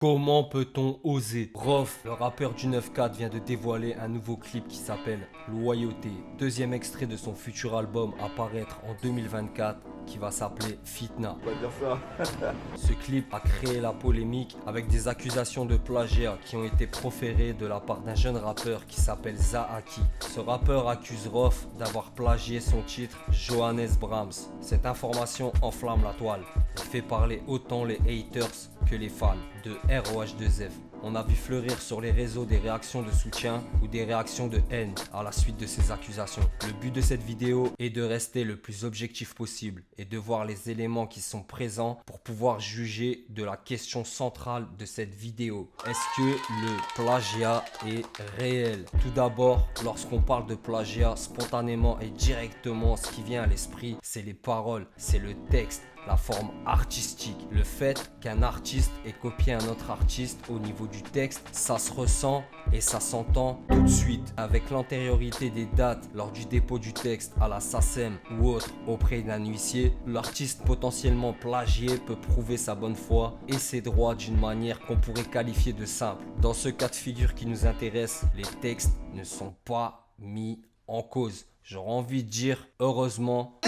Comment peut-on oser? Rof, le rappeur du 9-4 vient de dévoiler un nouveau clip qui s'appelle Loyauté. Deuxième extrait de son futur album à paraître en 2024 qui va s'appeler Fitna. On va dire ça. Ce clip a créé la polémique avec des accusations de plagiat qui ont été proférées de la part d'un jeune rappeur qui s'appelle Zaaki. Ce rappeur accuse Rof d'avoir plagié son titre Johannes Brahms. Cette information enflamme la toile et fait parler autant les haters que les fans de ROH2F. On a vu fleurir sur les réseaux des réactions de soutien ou des réactions de haine à la suite de ces accusations. Le but de cette vidéo est de rester le plus objectif possible et de voir les éléments qui sont présents pour pouvoir juger de la question centrale de cette vidéo. Est-ce que le plagiat est réel? Tout d'abord, lorsqu'on parle de plagiat, spontanément et directement, ce qui vient à l'esprit, c'est les paroles, c'est le texte, la forme artistique. Le fait qu'un artiste ait copié un autre artiste au niveau du texte, ça se ressent et ça s'entend tout de suite. Avec l'antériorité des dates lors du dépôt du texte à la SACEM ou autre auprès d'un huissier, l'artiste potentiellement plagié peut prouver sa bonne foi et ses droits d'une manière qu'on pourrait qualifier de simple. Dans ce cas de figure qui nous intéresse, les textes ne sont pas mis en cause. J'aurais envie de dire heureusement,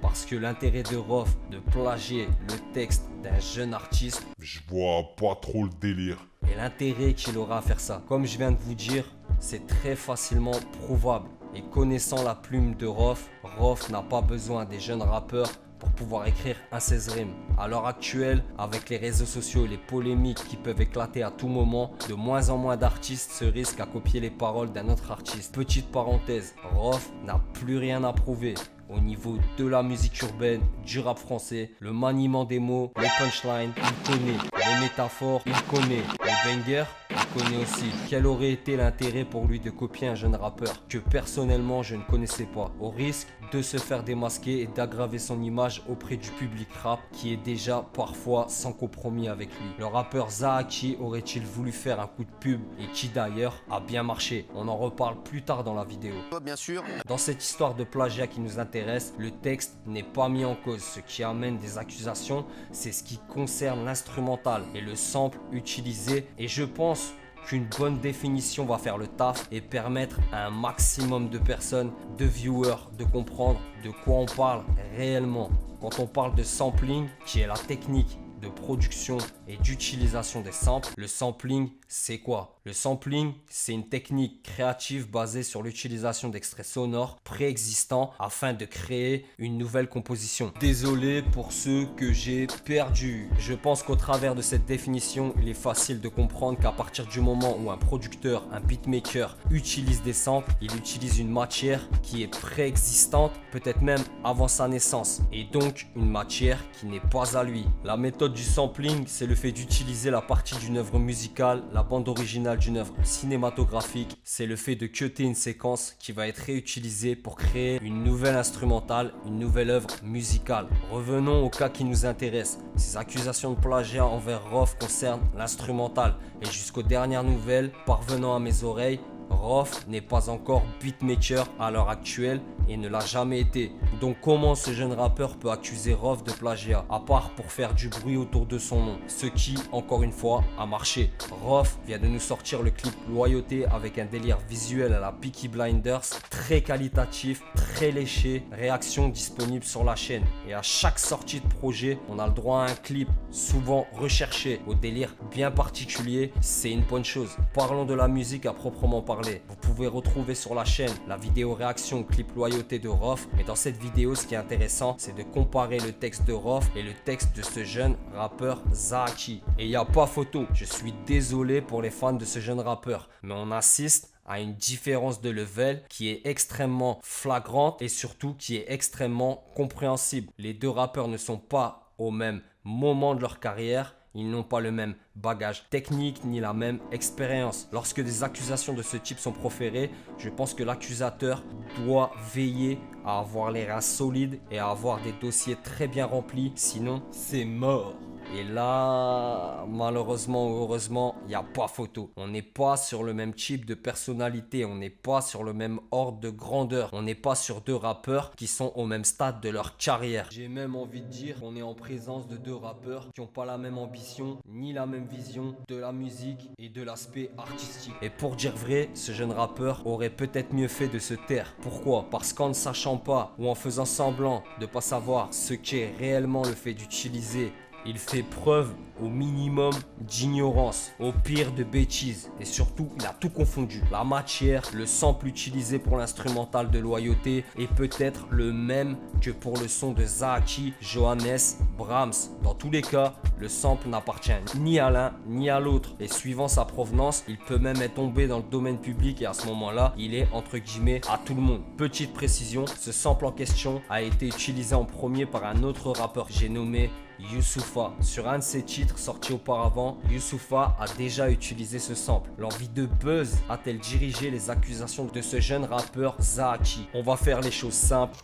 parce que l'intérêt de Rof de plagier le texte d'un jeune artiste, Je vois pas trop le délire. et l'intérêt qu'il aura à faire ça. Comme je viens de vous dire, c'est très facilement prouvable. Et connaissant la plume de Rof, Rof n'a pas besoin des jeunes rappeurs pour pouvoir écrire un 16 rimes. À l'heure actuelle, avec les réseaux sociaux et les polémiques qui peuvent éclater à tout moment, de moins en moins d'artistes se risquent à copier les paroles d'un autre artiste. Petite parenthèse, Rof n'a plus rien à prouver. Au niveau de la musique urbaine, du rap français, le maniement des mots, les punchlines, il connaît. Les métaphores, il connaît. Les bangers, il connaît aussi. Quel aurait été l'intérêt pour lui de copier un jeune rappeur que personnellement je ne connaissais pas, au risque de se faire démasquer et d'aggraver son image auprès du public rap qui est déjà parfois sans compromis avec lui. Le rappeur Zaaki aurait-il voulu faire un coup de pub et qui d'ailleurs a bien marché? On en reparle plus tard dans la vidéo. Bien sûr. Dans cette histoire de plagiat qui nous intéresse, le texte n'est pas mis en cause. Ce qui amène des accusations, c'est ce qui concerne l'instrumental et le sample utilisé. Et je pense qu'une bonne définition va faire le taf et permettre à un maximum de personnes, de viewers, de comprendre de quoi on parle réellement. Quand on parle de sampling, qui est la technique de production et d'utilisation des samples, le sampling, c'est quoi? Le sampling, c'est une technique créative basée sur l'utilisation d'extraits sonores préexistants afin de créer une nouvelle composition. Désolé pour ceux que j'ai perdus. Je pense qu'au travers de cette définition, il est facile de comprendre qu'à partir du moment où un producteur, un beatmaker utilise des samples, il utilise une matière qui est préexistante, peut-être même avant sa naissance, et donc une matière qui n'est pas à lui. La méthode du sampling, c'est le fait d'utiliser la partie d'une œuvre musicale, la bande originale d'une œuvre cinématographique, c'est le fait de cutter une séquence qui va être réutilisée pour créer une nouvelle instrumentale, une nouvelle œuvre musicale. Revenons au cas qui nous intéresse. Ces accusations de plagiat envers Rof concernent l'instrumental et jusqu'aux dernières nouvelles parvenant à mes oreilles, Rof n'est pas encore beatmaker à l'heure actuelle et ne l'a jamais été. Donc comment ce jeune rappeur peut accuser Rof de plagiat, à part pour faire du bruit autour de son nom, ce qui, encore une fois, a marché. Rof vient de nous sortir le clip Loyauté avec un délire visuel à la Peaky Blinders, très qualitatif, très léché, réaction disponible sur la chaîne. Et à chaque sortie de projet, on a le droit à un clip, souvent recherché, au délire bien particulier, c'est une bonne chose. Parlons de la musique à proprement parler. Vous pouvez retrouver sur la chaîne la vidéo réaction au clip Loyauté de Rof, mais dans cette vidéo, ce qui est intéressant, c'est de comparer le texte de Rof et le texte de ce jeune rappeur Zaaki. Et il n'y a pas photo, je suis désolé pour les fans de ce jeune rappeur, mais on assiste à une différence de level qui est extrêmement flagrante et surtout qui est extrêmement compréhensible. Les deux rappeurs ne sont pas au même moment de leur carrière. Ils n'ont pas le même bagage technique ni la même expérience. Lorsque des accusations de ce type sont proférées, je pense que l'accusateur doit veiller à avoir les reins solides et à avoir des dossiers très bien remplis. Sinon, c'est mort. Et là, malheureusement ou heureusement, il n'y a pas photo. On n'est pas sur le même type de personnalité, on n'est pas sur le même ordre de grandeur, on n'est pas sur deux rappeurs qui sont au même stade de leur carrière. J'ai même envie de dire qu'on est en présence de deux rappeurs qui n'ont pas la même ambition, ni la même vision de la musique et de l'aspect artistique. Et pour dire vrai, ce jeune rappeur aurait peut-être mieux fait de se taire. Pourquoi? Parce qu'en ne sachant pas ou en faisant semblant de pas savoir ce qu'est réellement le fait d'utiliser, il fait preuve au minimum d'ignorance, au pire de bêtises, et surtout il a tout confondu. La matière, le sample utilisé pour l'instrumental de Loyauté est peut-être le même que pour le son de Zaki, Johannes, Brahms. Dans tous les cas, le sample n'appartient ni à l'un ni à l'autre, et suivant sa provenance, il peut même être tombé dans le domaine public, et à ce moment-là, il est entre guillemets à tout le monde. Petite précision, ce sample en question a été utilisé en premier par un autre rappeur, j'ai nommé Youssoupha. Sur un de ses titres sortis auparavant, Youssoupha a déjà utilisé ce sample. L'envie de buzz a-t-elle dirigé les accusations de ce jeune rappeur Zaki? On va faire les choses simples.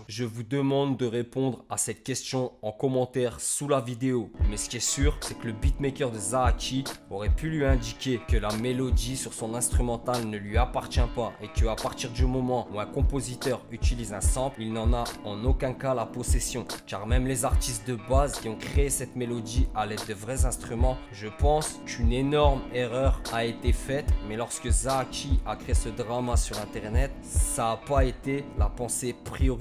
Je vous demande de répondre à cette question en commentaire sous la vidéo. Mais ce qui est sûr, c'est que le beatmaker de Zaki aurait pu lui indiquer que la mélodie sur son instrumental ne lui appartient pas et qu'à partir du moment où un compositeur utilise un sample, il n'en a en aucun cas la possession. Car même les artistes de base qui ont créé cette mélodie à l'aide de vrais instruments, je pense qu'une énorme erreur a été faite. Mais lorsque Zaki a créé ce drama sur internet, ça n'a pas été la pensée prioritaire,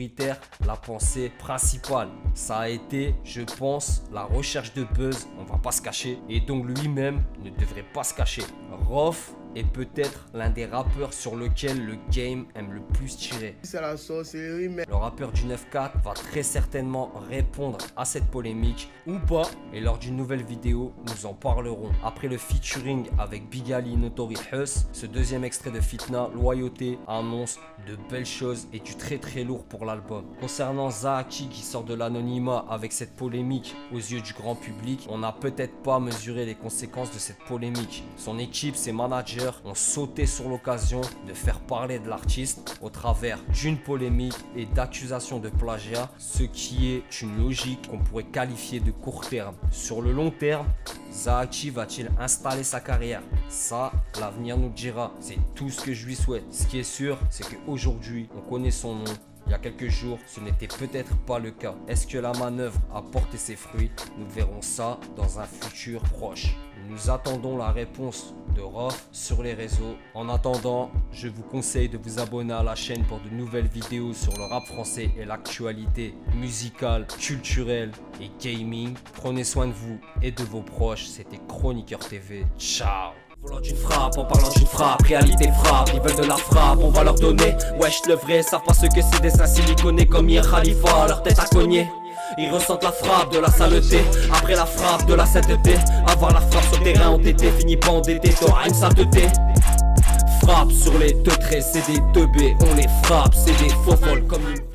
la pensée principale. Ça a été, je pense, la recherche de buzz, on va pas se cacher, et donc lui-même ne devrait pas se cacher. Rof est peut-être l'un des rappeurs sur lequel le game aime le plus tirer. C'est la sorcellerie, mais... Le rappeur du 9-4 va très certainement répondre à cette polémique ou pas, et lors d'une nouvelle vidéo, nous en parlerons. Après le featuring avec Big Ali Notorious, ce deuxième extrait de Fitna, Loyauté, annonce de belles choses et du très très lourd pour l'album. Concernant Zaki qui sort de l'anonymat avec cette polémique aux yeux du grand public, on n'a peut-être pas mesuré les conséquences de cette polémique. Son équipe, ses managers ont sauté sur l'occasion de faire parler de l'artiste au travers d'une polémique et d'accusations de plagiat, ce qui est une logique qu'on pourrait qualifier de court terme. Sur le long terme, Zaki va-t-il installer sa carrière? Ça, l'avenir nous le dira. C'est tout ce que je lui souhaite. Ce qui est sûr, c'est qu'aujourd'hui, on connaît son nom. Il y a quelques jours, ce n'était peut-être pas le cas. Est-ce que la manœuvre a porté ses fruits? Nous verrons ça dans un futur proche. Nous attendons la réponse de Rof sur les réseaux. En attendant, je vous conseille de vous abonner à la chaîne pour de nouvelles vidéos sur le rap français et l'actualité musicale, culturelle et gaming. Prenez soin de vous et de vos proches. C'était Chroniqueur TV. Ciao. Volant d'une frappe, en parlant d'une frappe, réalité frappe, ils veulent de la frappe, on va leur donner. Wesh le vrai, savent pas ce que c'est des seins siliconés comme hier Khalifa, leur tête à cogner. Ils ressentent la frappe de la saleté, après la frappe de la sainteté. Avoir la frappe sur le terrain en TT, fini pas endetté, t'auras une sainteté. Frappe sur les deux traits, c'est des 2B, on les frappe, c'est des faux folles comme une...